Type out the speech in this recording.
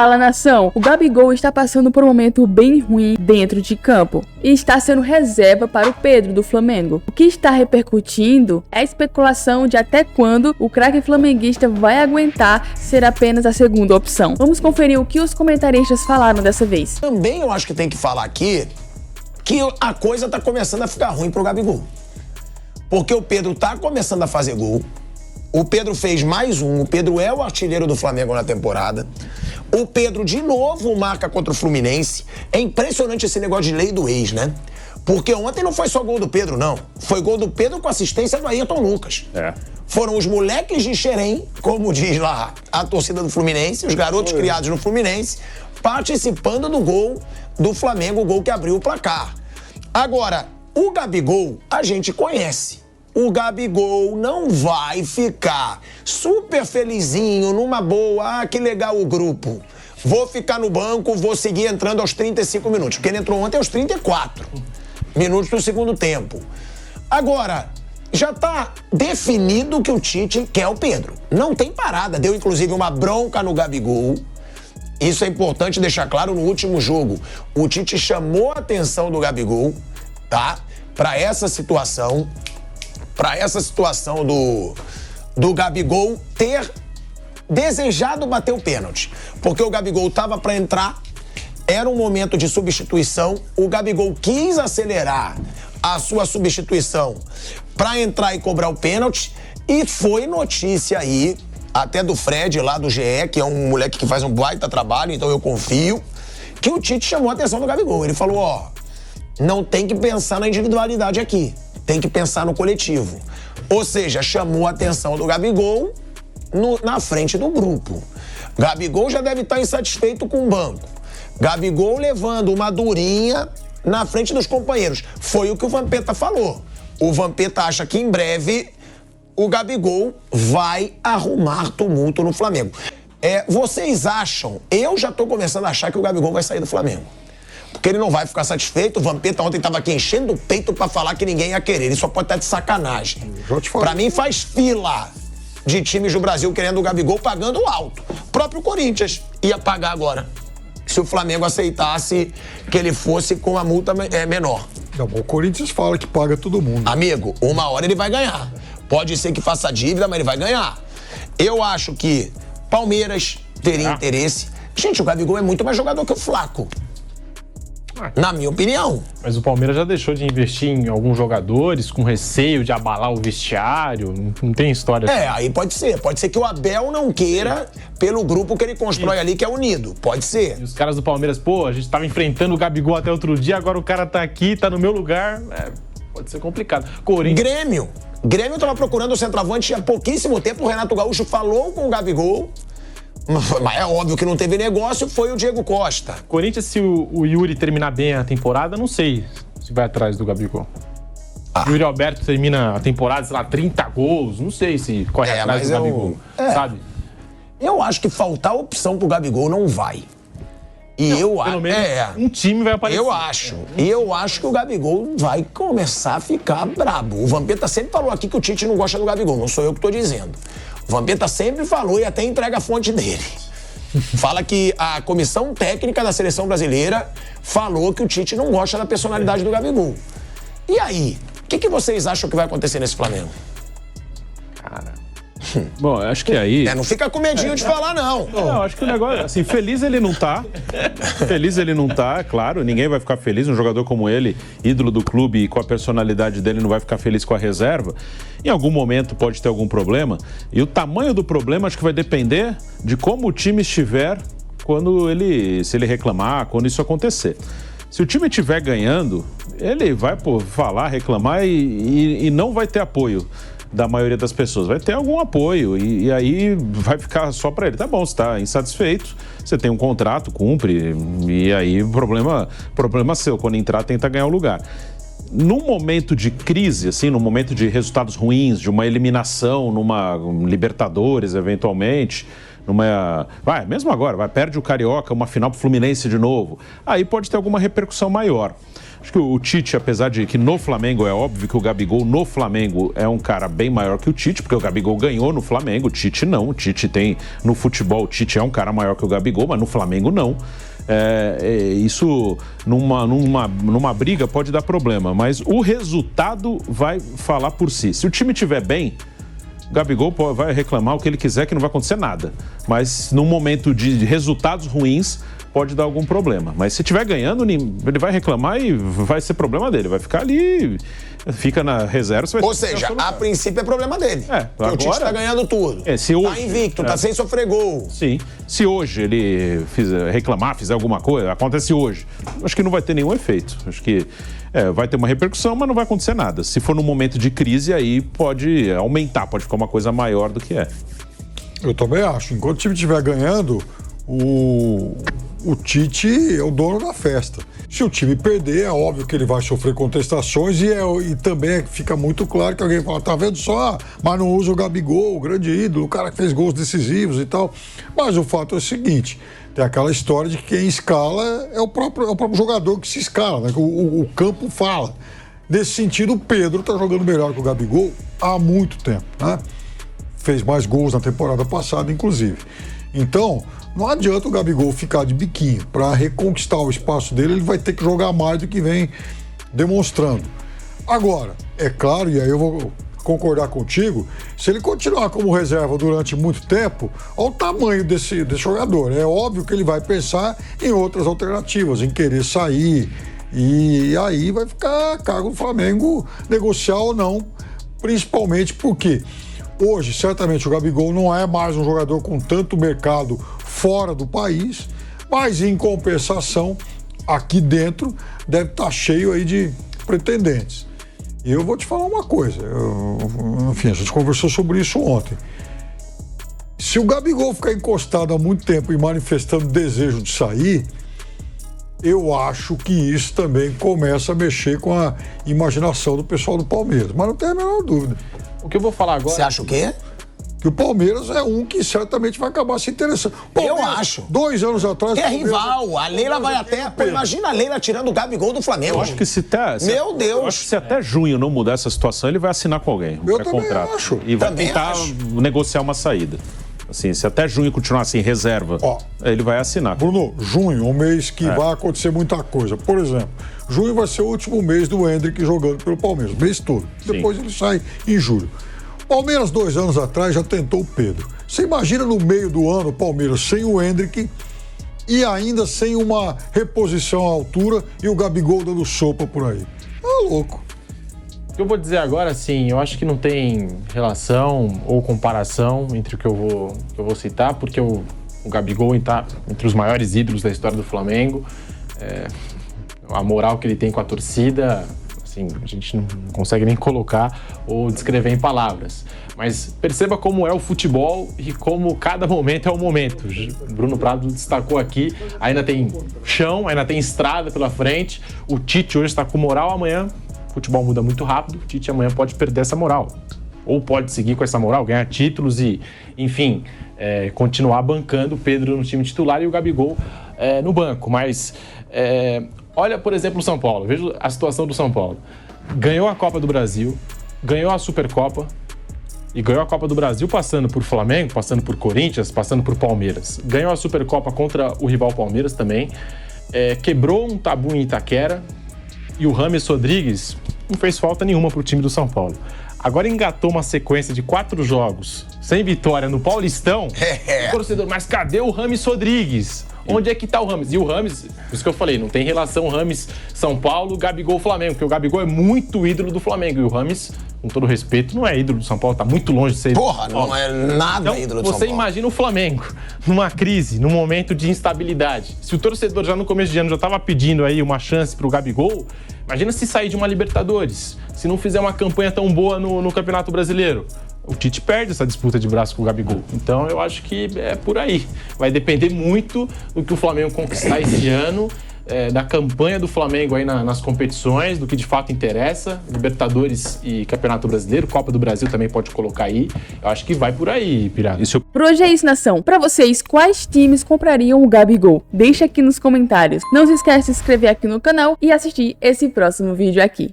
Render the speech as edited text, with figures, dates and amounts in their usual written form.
Fala, nação! O Gabigol está passando por um momento bem ruim dentro de campo e está sendo reserva para o Pedro do Flamengo. O que está repercutindo é a especulação de até quando o craque flamenguista vai aguentar ser apenas a segunda opção. Vamos conferir o que os comentaristas falaram dessa vez. Também eu acho que tem que falar aqui que a coisa tá começando a ficar ruim pro Gabigol. Porque o Pedro tá começando a fazer gol. O Pedro fez mais um. O Pedro é o artilheiro do Flamengo na temporada. O Pedro, de novo, marca contra o Fluminense. É impressionante esse negócio de lei do ex, né? Porque ontem não foi só gol do Pedro, não. Foi gol do Pedro com assistência do Ayrton Lucas. Foram os moleques de Xerém, como diz lá a torcida do Fluminense, os garotos criados no Fluminense, participando do gol do Flamengo, o gol que abriu o placar. Agora, o Gabigol, a gente conhece. O Gabigol não vai ficar super felizinho, numa boa, que legal o grupo. Vou ficar no banco, vou seguir entrando aos 35 minutos, porque ele entrou ontem aos 34 minutos do segundo tempo. Agora, já tá definido que o Tite quer o Pedro. Não tem parada, deu inclusive uma bronca no Gabigol. Isso é importante deixar claro no último jogo. O Tite chamou a atenção do Gabigol, tá? Para essa situação do Gabigol ter desejado bater o pênalti. Porque o Gabigol tava para entrar, era um momento de substituição, o Gabigol quis acelerar a sua substituição para entrar e cobrar o pênalti, e foi notícia aí, até do Fred lá do GE, que é um moleque que faz um baita trabalho, então eu confio, que o Tite chamou a atenção do Gabigol. Ele falou, não tem que pensar na individualidade aqui, tem que pensar no coletivo. Ou seja, chamou a atenção do Gabigol na frente do grupo. Gabigol já deve estar insatisfeito com o banco. Gabigol levando uma durinha na frente dos companheiros. Foi o que o Vampeta falou. O Vampeta acha que em breve o Gabigol vai arrumar tumulto no Flamengo. Vocês acham? Eu já estou começando a achar que o Gabigol vai sair do Flamengo. Porque ele não vai ficar satisfeito. O Vampeta ontem estava aqui enchendo o peito pra falar que ninguém ia querer. Ele só pode estar de sacanagem. Pra mim faz fila de times do Brasil querendo o Gabigol pagando alto. O próprio Corinthians ia pagar agora, se o Flamengo aceitasse que ele fosse com a multa menor. Não, o Corinthians fala que paga todo mundo. Amigo, uma hora ele vai ganhar. Pode ser que faça dívida, mas ele vai ganhar. Eu acho que Palmeiras teria interesse. Gente, o Gabigol é muito mais jogador que o Flaco. Na minha opinião. Mas o Palmeiras já deixou de investir em alguns jogadores com receio de abalar o vestiário. Não tem história assim. Aí pode ser. Pode ser que o Abel não queira pelo grupo que ele constrói ali, que é unido. Pode ser. E os caras do Palmeiras, a gente tava enfrentando o Gabigol até outro dia, agora o cara tá aqui, tá no meu lugar. Pode ser complicado. Grêmio tava procurando o centroavante há pouquíssimo tempo. O Renato Gaúcho falou com o Gabigol. Mas é óbvio que não teve negócio, foi o Diego Costa. Corinthians, se o Yuri terminar bem a temporada, não sei se vai atrás do Gabigol. O Yuri Alberto termina a temporada, sei lá, 30 gols, não sei se corre atrás do Gabigol, sabe? Eu acho que faltar opção pro Gabigol não vai. E não, pelo menos um time vai aparecer. Eu acho. E eu acho que o Gabigol vai começar a ficar brabo. O Vampeta sempre falou aqui que o Tite não gosta do Gabigol, não sou eu que tô dizendo. O Vampeta sempre falou e até entrega a fonte dele. Fala que a comissão técnica da seleção brasileira falou que o Tite não gosta da personalidade do Gabigol. E aí? O que vocês acham que vai acontecer nesse Flamengo? Cara... Bom, acho que aí... Não fica com medinho de falar, não. Não, acho que o negócio... Assim, feliz ele não tá. Feliz ele não tá, claro. Ninguém vai ficar feliz. Um jogador como ele, ídolo do clube e com a personalidade dele, não vai ficar feliz com a reserva. Em algum momento pode ter algum problema. E o tamanho do problema acho que vai depender de como o time estiver se ele reclamar, quando isso acontecer. Se o time estiver ganhando, ele vai falar, reclamar e não vai ter apoio da maioria das pessoas. Vai ter algum apoio e aí vai ficar só para ele. Tá bom, você tá insatisfeito, você tem um contrato, cumpre, e aí problema seu. Quando entrar, tenta ganhar o lugar. Num momento de crise, assim, num momento de resultados ruins, de uma eliminação numa Libertadores, eventualmente, mesmo agora, perde o Carioca, uma final pro Fluminense de novo, aí pode ter alguma repercussão maior. Acho que o Tite, apesar de que no Flamengo é óbvio que o Gabigol no Flamengo é um cara bem maior que o Tite, porque o Gabigol ganhou no Flamengo, o Tite não. O Tite tem, no futebol, o Tite é um cara maior que o Gabigol, mas no Flamengo não. Isso numa briga pode dar problema, mas o resultado vai falar por si. Se o time estiver bem, o Gabigol vai reclamar o que ele quiser, que não vai acontecer nada. Mas num momento de resultados ruins, pode dar algum problema. Mas se estiver ganhando, ele vai reclamar e vai ser problema dele. Vai ficar ali, fica na reserva. Ou seja, a princípio é problema dele. Agora, o Tite está ganhando tudo. Se hoje, tá invicto, tá sem sofrer gol. Sim. Se hoje ele fizer alguma coisa, acontece hoje, acho que não vai ter nenhum efeito. Acho que vai ter uma repercussão, mas não vai acontecer nada. Se for num momento de crise, aí pode aumentar, pode ficar uma coisa maior do que é. Eu também acho. Enquanto o time estiver ganhando, o Tite é o dono da festa. Se o time perder, é óbvio que ele vai sofrer contestações e também fica muito claro que alguém fala, tá vendo só, mas não usa o Gabigol, o grande ídolo, o cara que fez gols decisivos e tal. Mas o fato é o seguinte, tem aquela história de que quem escala é o próprio jogador que se escala, né? O campo fala. Nesse sentido, o Pedro tá jogando melhor que o Gabigol há muito tempo, né? Fez mais gols na temporada passada, inclusive. Então, não adianta o Gabigol ficar de biquinho. Para reconquistar o espaço dele, ele vai ter que jogar mais do que vem demonstrando. Agora, é claro, e aí eu vou concordar contigo, se ele continuar como reserva durante muito tempo, olha o tamanho desse jogador. É óbvio que ele vai pensar em outras alternativas, em querer sair. E aí vai ficar a cargo do Flamengo negociar ou não, principalmente porque hoje, certamente, o Gabigol não é mais um jogador com tanto mercado fora do país, mas, em compensação, aqui dentro deve estar cheio aí de pretendentes. E eu vou te falar uma coisa, enfim, a gente conversou sobre isso ontem. Se o Gabigol ficar encostado há muito tempo e manifestando desejo de sair, eu acho que isso também começa a mexer com a imaginação do pessoal do Palmeiras, mas não tem a menor dúvida. O que eu vou falar agora... Você acha o quê? Que o Palmeiras é um que certamente vai acabar se interessando. Eu acho. 2 anos atrás... É rival. A Leila vai até... Pô, imagina a Leila tirando o Gabigol do Flamengo. Eu acho que Meu Deus. Eu acho que se até junho não mudar essa situação, ele vai assinar com alguém. Eu também acho. E vai Também tentar negociar uma saída. Assim, se até junho continuar assim, reserva, ele vai assinar. Bruno, junho, um mês que vai acontecer muita coisa. Por exemplo, junho vai ser o último mês do Endrick jogando pelo Palmeiras, o mês todo. Sim. Depois ele sai em julho. Palmeiras, 2 anos atrás, já tentou o Pedro. Você imagina no meio do ano o Palmeiras sem o Endrick e ainda sem uma reposição à altura e o Gabigol dando sopa por aí. É louco. O que eu vou dizer agora, assim, eu acho que não tem relação ou comparação entre o que eu vou citar, porque o Gabigol está entre os maiores ídolos da história do Flamengo. A moral que ele tem com a torcida, assim, a gente não consegue nem colocar ou descrever em palavras. Mas perceba como é o futebol e como cada momento é o momento. O Bruno Prado destacou aqui, ainda tem chão, ainda tem estrada pela frente. O Tite hoje está com moral, amanhã o futebol muda muito rápido, o Tite amanhã pode perder essa moral. Ou pode seguir com essa moral, ganhar títulos e, enfim, continuar bancando o Pedro no time titular e o Gabigol no banco. Mas olha, por exemplo, o São Paulo. Veja a situação do São Paulo. Ganhou a Copa do Brasil, ganhou a Supercopa e ganhou a Copa do Brasil passando por Flamengo, passando por Corinthians, passando por Palmeiras. Ganhou a Supercopa contra o rival Palmeiras também. Quebrou um tabu em Itaquera e o James Rodrigues não fez falta nenhuma para o time do São Paulo. Agora engatou uma sequência de 4 jogos sem vitória no Paulistão. Torcedor, mas cadê o James Rodrigues? Onde é que tá o James? E o James, por isso que eu falei, não tem relação James São Paulo, Gabigol Flamengo, porque o Gabigol é muito ídolo do Flamengo e o James, com todo respeito, não é ídolo do São Paulo, tá muito longe de ser ídolo. Porra, não é nada então, ídolo do São Paulo. Você imagina o Flamengo numa crise, num momento de instabilidade. Se o torcedor já no começo de ano já tava pedindo aí uma chance pro Gabigol, imagina se sair de uma Libertadores, se não fizer uma campanha tão boa no Campeonato Brasileiro. O Tite perde essa disputa de braço com o Gabigol. Então, eu acho que é por aí. Vai depender muito do que o Flamengo conquistar esse ano. da campanha do Flamengo aí nas competições, do que de fato interessa, Libertadores e Campeonato Brasileiro, Copa do Brasil também pode colocar aí. Eu acho que vai por aí, Pirata. Por hoje é isso, nação. Pra vocês, quais times comprariam o Gabigol? Deixa aqui nos comentários. Não se esquece de se inscrever aqui no canal e assistir esse próximo vídeo aqui.